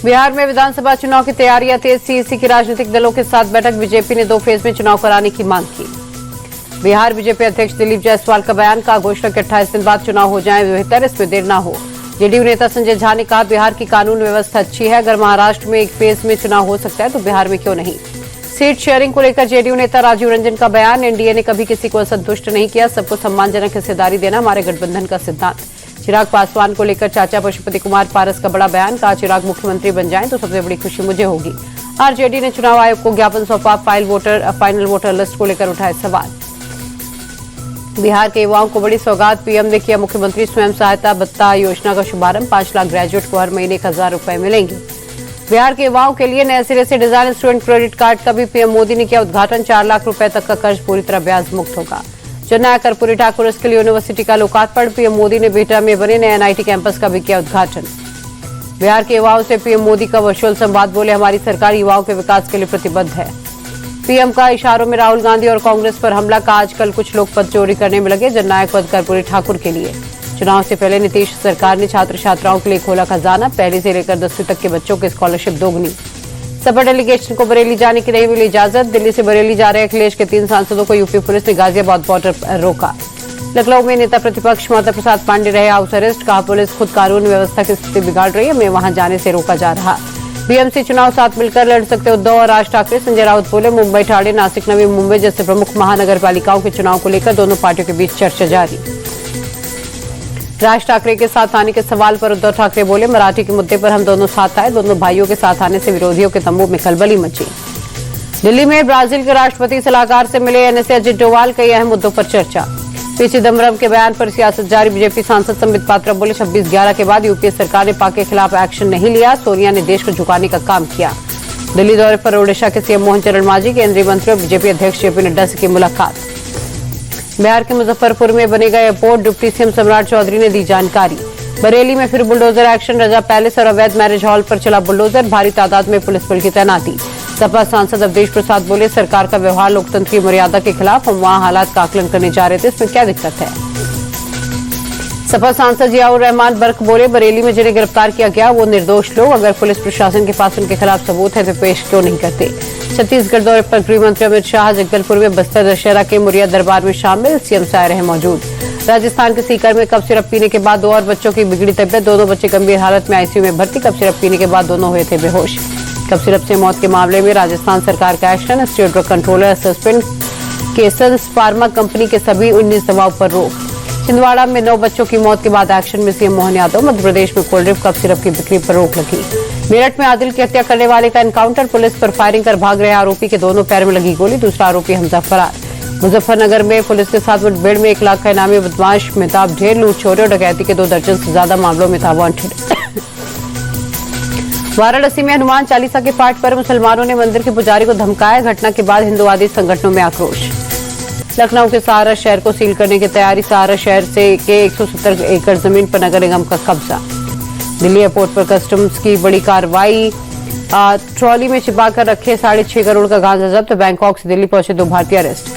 बिहार में विधानसभा चुनाव की तैयारियां तेज, सीईसी की राजनीतिक दलों के साथ बैठक। बीजेपी ने 2 फेज में चुनाव कराने की मांग की। बिहार बीजेपी अध्यक्ष दिलीप जायसवाल का बयान, कहा घोषणा के 28 दिन बाद चुनाव हो जाए बेहतर, इसमें देर न हो। जेडीयू नेता संजय झा ने कहा, बिहार की कानून व्यवस्था अच्छी है, अगर महाराष्ट्र में 1 फेज में चुनाव हो सकता है तो बिहार में क्यों नहीं। सीट शेयरिंग को लेकर जेडीयू नेता राजीव रंजन का बयान, एनडीए ने कभी किसी को असंतुष्ट नहीं किया, सबको सम्मानजनक हिस्सेदारी देना हमारे गठबंधन का सिद्धांत। चिराग पासवान को लेकर चाचा पशुपति कुमार पारस का बड़ा बयान, कहा चिराग मुख्यमंत्री बन जाएं तो सबसे बड़ी खुशी मुझे होगी। आरजेडी ने चुनाव आयोग को ज्ञापन सौंपा, फाइनल वोटर लिस्ट को लेकर उठाए सवाल। बिहार के युवाओं को बड़ी सौगात, पीएम ने किया मुख्यमंत्री स्वयं सहायता भत्ता योजना का शुभारंभ। 5 लाख ग्रेजुएट को हर महीने 1,000 रुपए मिलेंगे। बिहार के युवाओं के लिए नए सिरे से डिजाइन स्टूडेंट क्रेडिट कार्ड का भी पीएम मोदी ने किया उद्घाटन। 4 लाख रुपए तक का कर्ज पूरी तरह ब्याज मुक्त होगा। जननायक कर्पूरी ठाकुर स्किल यूनिवर्सिटी का लोकार्पण, पीएम मोदी ने बिहटा में बने नए एनआईटी कैंपस का भी किया उद्घाटन। बिहार के युवाओं से पीएम मोदी का वर्चुअल संवाद, बोले हमारी सरकार युवाओं के विकास के लिए प्रतिबद्ध है। पीएम का इशारों में राहुल गांधी और कांग्रेस पर हमला, का आजकल कुछ लोग पद चोरी करने में लगे, जननायक पद कर्पूरी ठाकुर के लिए। चुनाव से पहले नीतीश सरकार ने छात्र छात्राओं के लिए खोला खजाना, 1 से लेकर 10वीं तक के बच्चों की स्कॉलरशिप दोगुनी। सपा डेलीगेशन को बरेली जाने की नहीं मिली इजाजत, दिल्ली से बरेली जा रहे अखिलेश के 3 सांसदों को यूपी पुलिस ने गाजियाबाद बॉर्डर पर रोका। लखनऊ में नेता प्रतिपक्ष माता प्रसाद पांडे रहे हाउस अरेस्ट, कहा पुलिस खुद कानून व्यवस्था की स्थिति बिगाड़ रही है, हमें वहां जाने से रोका जा रहा। बीएमसी चुनाव साथ मिलकर लड़ सकते उद्धव और राज ठाकरे, संजय राउत बोले मुंबई, ठाणे, नासिक, नवी मुंबई जैसे प्रमुख महानगर पालिकाओं के चुनाव को लेकर दोनों पार्टियों के बीच चर्चा जारी। राज ठाकरे के साथ आने के सवाल पर उद्धव ठाकरे बोले, मराठी के मुद्दे पर हम दोनों साथ आए, दोनों भाइयों के साथ आने से विरोधियों के तंबू में खलबली मची। दिल्ली में ब्राजील के राष्ट्रपति सलाहकार से मिले एनएसए अजित डोवाल, कई अहम मुद्दों पर चर्चा। पी चिदम्बरम के बयान पर सियासत जारी, बीजेपी सांसद संबित पात्रा बोले 26/11 के बाद यूपीए सरकार ने पाक के खिलाफ एक्शन नहीं लिया, सोनिया ने देश को झुकाने का काम किया। दिल्ली दौरे पर ओडिशा के सीएम मोहन चरण मांझी, केंद्रीय मंत्री और बीजेपी अध्यक्ष जेपी नड्डा से की मुलाकात। बिहार के मुजफ्फरपुर में बनेगा एयरपोर्ट, डिप्टी सीएम सम्राट चौधरी ने दी जानकारी। बरेली में फिर बुलडोजर एक्शन, रजा पैलेस और अवैध मैरिज हॉल पर चला बुलडोजर, भारी तादाद में पुलिस बल की तैनाती। सपा सांसद अवधेश प्रसाद बोले, सरकार का व्यवहार लोकतंत्र की मर्यादा के खिलाफ, हम वहां हालात का आकलन करने जा रहे थे, इसमें क्या दिक्कत है। सपा सांसद जियाउर रहमान बर्क बोले, बरेली में जिन्हें गिरफ्तार किया गया वो निर्दोष लोग, अगर पुलिस प्रशासन के पास उनके खिलाफ सबूत है तो पेश क्यों नहीं करते। छत्तीसगढ़ दौरे पर गृह मंत्री अमित शाह जगदलपुर में बस्तर दशहरा के मुरिया दरबार में शामिल, सीएम साय रहे मौजूद। राजस्थान के सीकर में कफ सिरप पीने के बाद 2 और बच्चों की बिगड़ी तबियत, दोनों बच्चे गंभीर हालत में आईसीयू में भर्ती, कफ सिरप पीने के बाद दोनों हुए थे बेहोश। कफ सिरप से मौत के मामले में राजस्थान सरकार का action, state drug controller suspend, Kaysons pharma company के सभी 19 दवाओं पर रोक। छिंदवाड़ा में 9 बच्चों की मौत के बाद एक्शन में सीएम मोहन यादव, मध्य प्रदेश में कोल्ड ड्रिंक कफ सिरप की बिक्री पर रोक लगी। मेरठ में आदिल की हत्या करने वाले का एनकाउंटर, पुलिस पर फायरिंग कर भाग रहे आरोपी के दोनों पैर में लगी गोली, दूसरा आरोपी हमजा फरार। मुजफ्फरनगर में पुलिस के साथ मुठभेड़ में 1 लाख का इनामी बदमाश मेहताब ढेर, लूट चोरी और डकैती के 2 दर्जन से ज्यादा मामलों में था वांटेड। वाराणसी में हनुमान चालीसा के पाठ पर मुसलमानों ने मंदिर के पुजारी को धमकाया, घटना के बाद हिंदुवादी संगठनों में आक्रोश। लखनऊ के सहारा शहर को सील करने की तैयारी, सहारा शहर से के 170 एकड़ जमीन पर नगर निगम का कब्जा। दिल्ली एयरपोर्ट पर कस्टम्स की बड़ी कार्रवाई, ट्रॉली में छिपाकर रखे 6.5 करोड़ का गांजा जब्त, बैंकॉक से दिल्ली पहुंचे 2 भारतीय अरेस्ट।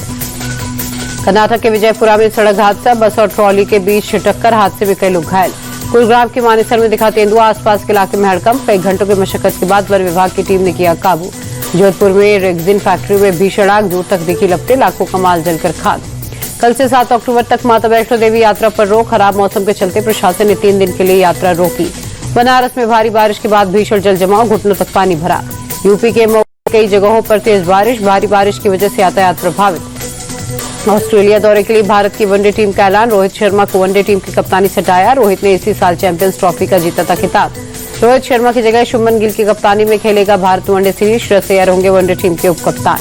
कर्नाटक के विजयपुरा में सड़क हादसा, बस और ट्रॉली के बीच टक्कर, हादसे में कई लोग घायल। कुलग्राम के मानेसर में दिखा तेंदुआ, आसपास के इलाके में हड़कंप, कई घंटों की मशक्कत के बाद वन विभाग की टीम ने किया काबू। जोधपुर में रेक्सिन फैक्ट्री में भीषण आग, दूर तक दिखी लपटें, लाखों का माल जलकर खाक। कल से 7 अक्टूबर तक माता वैष्णो देवी यात्रा पर रोक, खराब मौसम के चलते प्रशासन ने 3 दिन के लिए यात्रा रोकी। बनारस में भारी बारिश के बाद भीषण जल जमाव, घुटनों तक पानी भरा। यूपी के कई जगहों पर तेज बारिश, भारी बारिश की वजह से यातायात प्रभावित। ऑस्ट्रेलिया दौरे के लिए भारत की वनडे टीम का ऐलान, रोहित शर्मा को वनडे टीम की कप्तानी से हटाया, रोहित ने इसी साल चैंपियंस ट्रॉफी का जीता था खिताब। रोहित शर्मा की जगह शुभमन गिल की कप्तानी में खेलेगा भारत वनडे सीरीज, श्रेयस अय्यर होंगे वनडे टीम के उप कप्तान।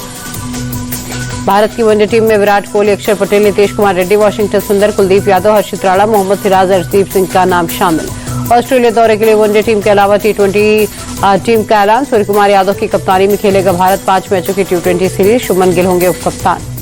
भारत की वनडे टीम में विराट कोहली, अक्षर पटेल, नीतीश कुमार रेड्डी, वाशिंगटन सुंदर, कुलदीप यादव, हर्षित राणा, मोहम्मद सिराज, अर्शदीप सिंह का नाम शामिल। ऑस्ट्रेलिया दौरे के लिए वनडे टीम के अलावा T20 टीम का ऐलान, सूर्य कुमार यादव की कप्तानी में खेलेगा भारत 5 मैचों की T20 सीरीज, शुभमन गिल होंगे उप कप्तान।